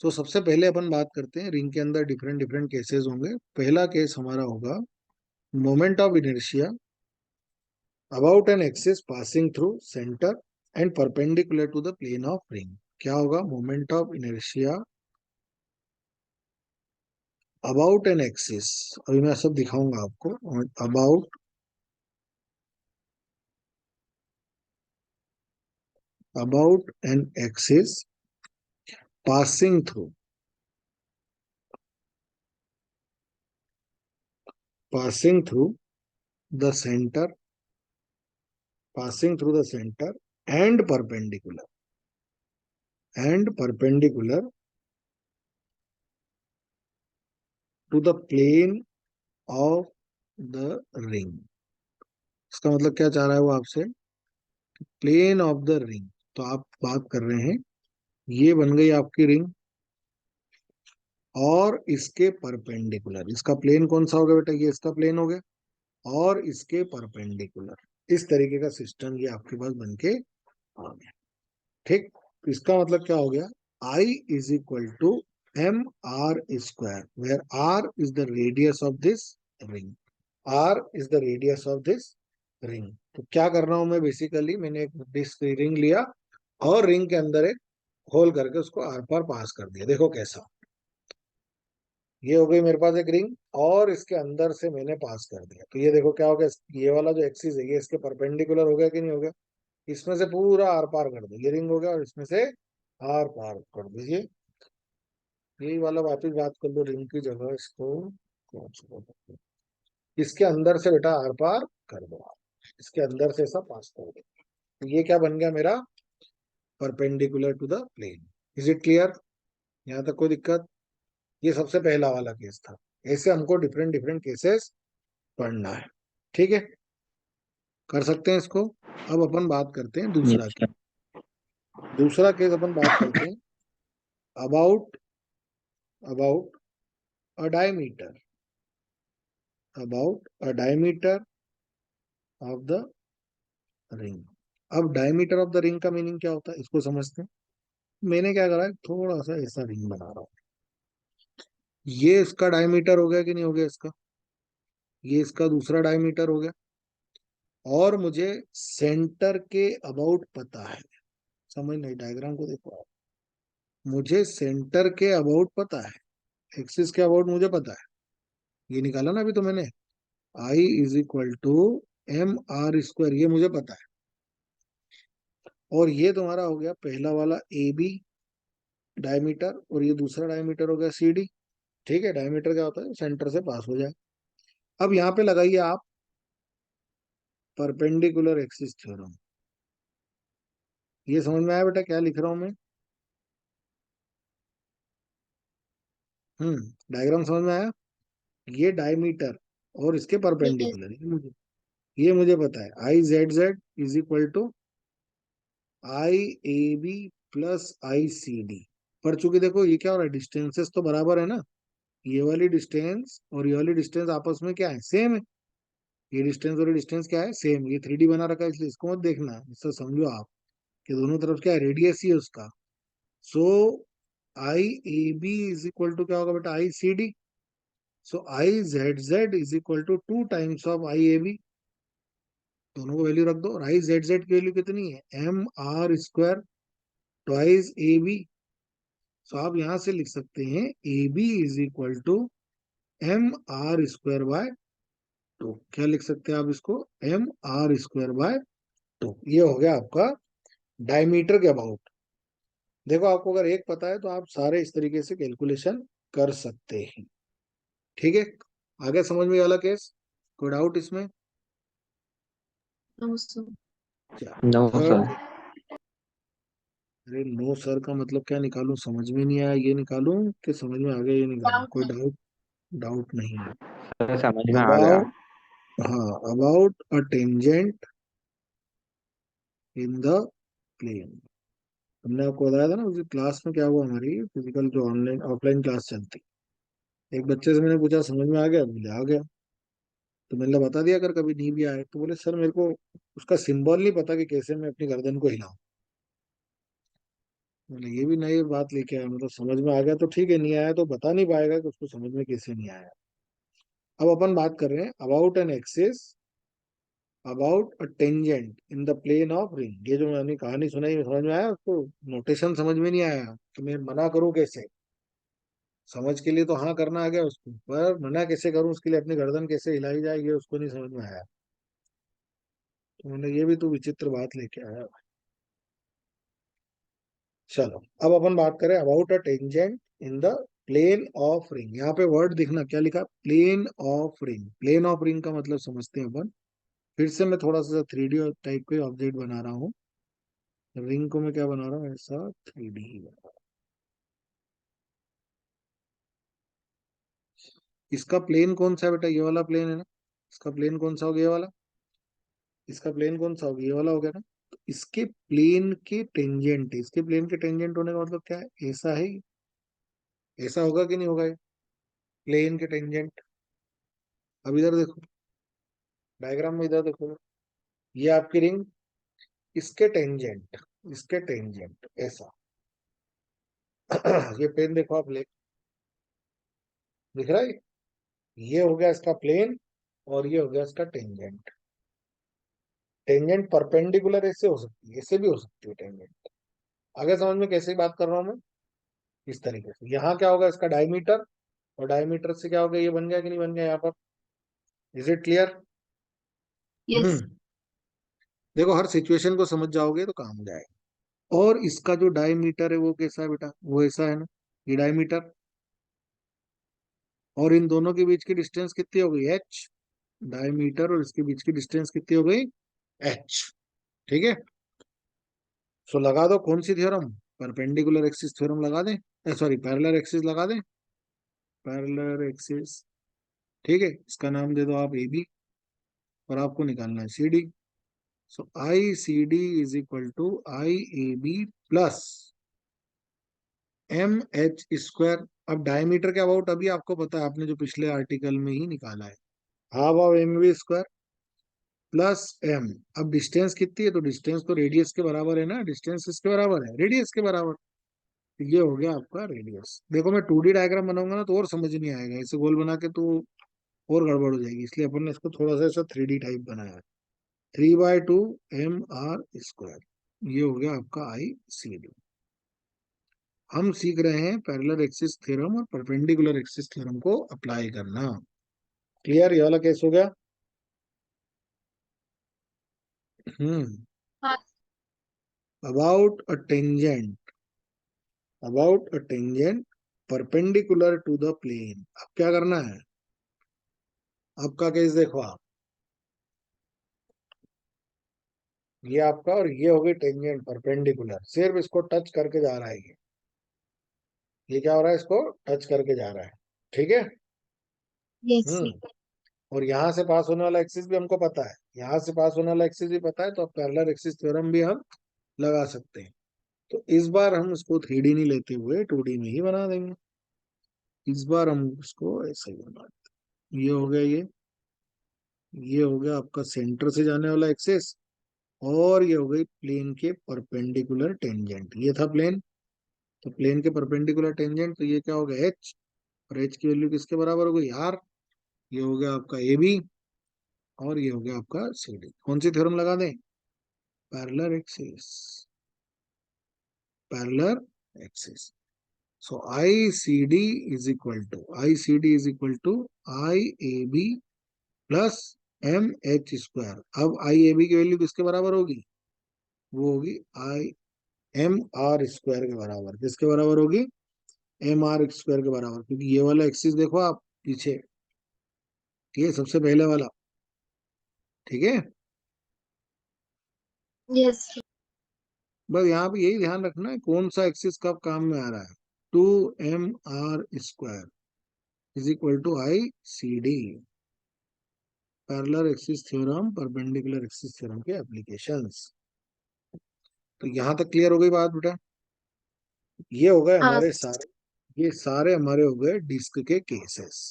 तो सबसे पहले अपन बात करते हैं रिंग के अंदर डिफरेंट डिफरेंट केसेस होंगे। पहला केस हमारा होगा moment of inertia about an axis passing through centre and perpendicular to the plane of ring. क्या होगा? Moment of inertia about an axis, अभी मैं सब दिखाऊंगा आपको। About an axis passing through the centre, passing through the center and perpendicular to the plane of the ring। इसका मतलब क्या चाह रहा है वो आपसे? Plane of the ring. तो आप बात कर रहे हैं, ये बन गई आपकी रिंग और इसके परपेंडिकुलर, इसका प्लेन कौन सा हो गया बेटा? ये इसका प्लेन हो गया और इसके परपेंडिकुलर। इस तरीके का सिस्टम ये आपके पास बन के आ गया। ठीक, इसका मतलब क्या हो गया? I is equal to M R square, where R is the radius of this ring. R is the radius of this ring. तो क्या कर रहा हूं मैं? बेसिकली मैंने एक डिस्क रिंग लिया और रिंग के अंदर एक होल करके उसको आर पार पास कर दिया। देखो कैसा, ये हो गई मेरे पास एक रिंग और इसके अंदर से मैंने पास कर दिया। तो ये देखो क्या हो गया, ये वाला जो एक्सिस है ये इसके परपेंडिकुलर हो गया कि नहीं हो गया? इसमें से पूरा आर पार कर दो, ये रिंग हो गया और इसमें से आर पार कर दीजिए। यही वाला वापिस बात कर लो, रिंग की जगह इसको इसके अंदर से बेटा आर पार कर दो आप, इसके अंदर से ऐसा पास कर दो। तो ये क्या बन गया मेरा? Perpendicular to the plane. Is it clear? यहाँ तक कोई दिक्कत? ये सबसे पहला वाला केस था। ऐसे हमको डिफरेंट डिफरेंट केसेस पढ़ना है। ठीक है, कर सकते हैं इसको। अब अपन बात करते हैं दूसरा यस केस। सर। दूसरा केस अपन बात करते हैं about about a diameter, about a diameter of the ring. अब डायमीटर ऑफ द रिंग का मीनिंग क्या होता है इसको समझते हैं। मैंने क्या करा है, थोड़ा सा ऐसा रिंग बना रहा हूं। ये इसका डायमीटर हो गया कि नहीं हो गया? इसका, ये इसका दूसरा डायमीटर हो गया और मुझे सेंटर के अबाउट पता है। समझ नहीं, डायग्राम को देखो आप। मुझे सेंटर के अबाउट पता है, एक्सिस के अबाउट मुझे पता है। ये निकाला ना अभी तो मैंने, I is equal to M R square, ये मुझे पता है। और ये तुम्हारा हो गया पहला वाला ए बी डायमीटर और ये दूसरा डायमीटर हो गया सी डी। ठीक है, डायमीटर क्या होता है? सेंटर से पास हो जाए। अब यहाँ पे लगाइए आप परपेंडिकुलर एक्सिस थ्योरम। ये समझ में आया बेटा क्या लिख रहा हूं मैं? डायग्राम समझ में आया? ये डायमीटर और इसके यस। परपेंडिकुलर, ये मुझे पता है। I Z Z is equal to I A B plus I C D. पर चूंकि देखो ये क्या हो रहा है, डिस्टेंसेस तो बराबर है ना। ये वाली डिस्टेंस और ये वाली डिस्टेंस आपस में क्या है? सेम है। ये डिस्टेंस और ये डिस्टेंस क्या है? सेम। ये 3D बना रखा है इसलिए इसको मत देखना, इससे समझो आप कि दोनों तरफ क्या है? रेडियस ही है उसका। So I A B is equal to क्या होगा बेटा? I C D. So I Z Z is equal to 2 times of I A B. दोनों को वैल्यू रख दो और आई जेड जेड की वैल्यू कितनी है? M R square twice A B. So आप यहां से लिख सकते हैं A B is equal to M R square by 2। क्या लिख सकते हैं आप इसको? M R square by 2। ये हो गया आपका डायमीटर के अबाउट। देखो आपको अगर एक पता है तो आप सारे इस तरीके से कैलकुलेशन कर सकते हैं। ठीक है, आगे समझ में वाला केस? कोई डाउट इसमें? No sir. क्या नो थर्ड? सर। अरे नो सर का मतलब क्या निकालूं? समझ में नहीं आया ये निकालूं कि समझ में आ गया ये निकालूं? डाउट कोई है। डाउट? डाउट नहीं है। सर समझ में आ गया। अबाउट, हाँ, about a tangent in the plane. हमने आपको बताया था ना उस क्लास में क्या हुआ, हमारी फिजिकल जो ऑनलाइन ऑफलाइन क्लास चलती, एक बच्चे से मैंने पूछा समझ में आ गया? बोले आ गया। तो मैंने बता दिया अगर कभी नहीं भी आए तो। बोले सर मेरे को उसका सिंबल नहीं पता कि कैसे मैं अपनी गर्दन को हिलाऊं। मैंने ये भी नई बात लेके आया, मतलब समझ में आ गया तो ठीक है, नहीं आया तो बता नहीं पाएगा कि उसको समझ में कैसे नहीं आया। अब अपन बात कर रहे हैं about an axis, about a tangent in the plane of ring. ये जो मैंने कहानी सुनाई समझ में आया उसको? नोटेशन समझ में नहीं आया कि मैं मना करूं कैसे? समझ के लिए तो हाँ करना आ गया उसको, पर मना कैसे करूं उसके लिए अपनी गर्दन कैसे हिलाई जाए ये उसको नहीं समझ में आया। तो मैंने ये भी तो विचित्र बात लेके आया। चलो अब अपन बात करें about a tangent in the plane of ring. यहाँ पे वर्ड दिखना क्या लिखा, plane of ring. Plane of ring का मतलब समझते हैं अपन। फिर से मैं थोड़ा सा 3D टाइप के ऑब्जेक्ट बना रहा हूँ। रिंग को मैं क्या बना रहा हूँ, ऐसा 3D ही बना रहा हूँ। इसका प्लेन कौन सा है बेटा, ये वाला प्लेन है ना। इसका प्लेन कौन सा हो गया, ये वाला। इसका प्लेन कौन सा हो गया, ये वाला हो गया ना। तो इसके प्लेन के टेंजेंट, इसके प्लेन के टेंजेंट होने का मतलब क्या है, ऐसा है। ऐसा होगा कि नहीं होगा ये प्लेन के टेंजेंट? अब इधर देखो, डायग्राम में इधर देखो, ये आपकी रिंग, इसके टेंजेंट, इसके टेंजेंट ऐसा। ये पेन देखो आप, ले दिख रहा है, ये हो गया इसका प्लेन और ये हो गया इसका टेंजेंट। टेंजेंट परपेंडिकुलर ऐसे हो सकती है, ऐसे भी हो सकती है टेंजेंट। आगे समझ में कैसे बात कर रहा हूं मैं, इस तरीके से। यहाँ क्या होगा, इसका डायमीटर, और डायमीटर से क्या होगा, ये बन गया कि नहीं बन गया यहाँ पर। Is it clear? यस। हम्म। देखो हर सिचुएशन को समझ जाओगे तो काम हो जाएगा। और इसका जो डायमीटर है वो कैसा है बेटा, वो ऐसा है ना, ये डायमीटर। और इन दोनों के बीच की डिस्टेंस कितनी हो गई, एच। डायमीटर और इसके बीच की डिस्टेंस कितनी हो गई, एच। ठीक है। सो लगा दो कौन सी थ्योरम, परपेंडिकुलर एक्सिस थ्योरम लगा दें, सॉरी पैरेलल एक्सिस लगा दें, पैरेलल एक्सिस। ठीक है, इसका नाम दे दो आप ए बी, और आपको निकालना है C D. So I C D is equal to I A B plus M H square. अब डायमीटर के अबाउट अभी आपको पता है, आपने जो पिछले आर्टिकल में ही निकाला है, half of M B square plus M. अब डिस्टेंस कितनी है, तो डिस्टेंस तो रेडियस के बराबर है ना, डिस्टेंस किसके बराबर है, रेडियस के बराबर। तो ये हो गया आपका रेडियस। देखो मैं 2D डायग्राम बनाऊंगा ना तो और समझ नहीं आएगा, इसे गोल बना के तो और गड़बड़ हो जाएगी, इसलिए अपन ने इसको थोड़ा सा ऐसा 3D टाइप बनाया है। 3/2 एम आर स्क्वायर, ये हो गया आपका आई सी डी। हम सीख रहे हैं पैरेलल एक्सिस थ्योरम और परपेंडिकुलर एक्सिस थ्योरम को अप्लाई करना। क्लियर, ये वाला केस हो गया। हम्म। हाँ। About a tangent, about a tangent perpendicular to the plane. अब क्या करना है, आपका केस देखो आप, ये आपका और ये हो गई टेंजेंट परपेंडिकुलर, सिर्फ इसको टच करके जा रहा है ये क्या हो रहा है, इसको टच करके जा रहा है। ठीक है। यस। हम्म। और यहाँ से पास होने वाला एक्सिस भी हमको पता है, यहाँ से पास होने वाला एक्सिस भी पता है, तो अब पैरेलल एक्सिस थ्योरम भी हम लगा सकते हैं। तो इस बार हम इसको 3D नहीं लेते हुए 2D में ही बना देंगे। इस बार हम इसको ऐसे ही बना देंगे। ये हो गया ये हो गया आपका सेंटर से जाने वाला एक्सिस, और ये हो गई प्लेन के परपेंडिकुलर टेंजेंट, ये था प्लेन। तो प्लेन के परपेंडिकुलर टेंजेंट, तो ये क्या हो गया, एच। और एच की वैल्यू किसके बराबर हो गई, आर। ये हो गया आपका ए बी, और ये हो गया आपका सी डी। कौन सी थ्योरम लगा दें, parallel axis, parallel axis. So I C D is equal to, I C D is equal to I A B plus M H square. अब आई ए बी की वैल्यू किसके बराबर होगी, वो होगी आई एम आर स्क्वायर के बराबर। किसके बराबर होगी, एम आर स्क्वायर के बराबर, क्योंकि ये वाला एक्सिस देखो आप पीछे, ये सबसे पहले वाला। ठीक है। यस। बस यहाँ पे यही ध्यान रखना है कौन सा एक्सिस कब काम में आ रहा है। 2 MR square is equal to I C D, parallel axis theorem, perpendicular axis theorem के एप्लीकेशंस। तो यहाँ तक क्लियर हो गई बात बेटा। ये हो गए हाँ। हमारे सारे, ये सारे हमारे हो गए डिस्क के केसेस।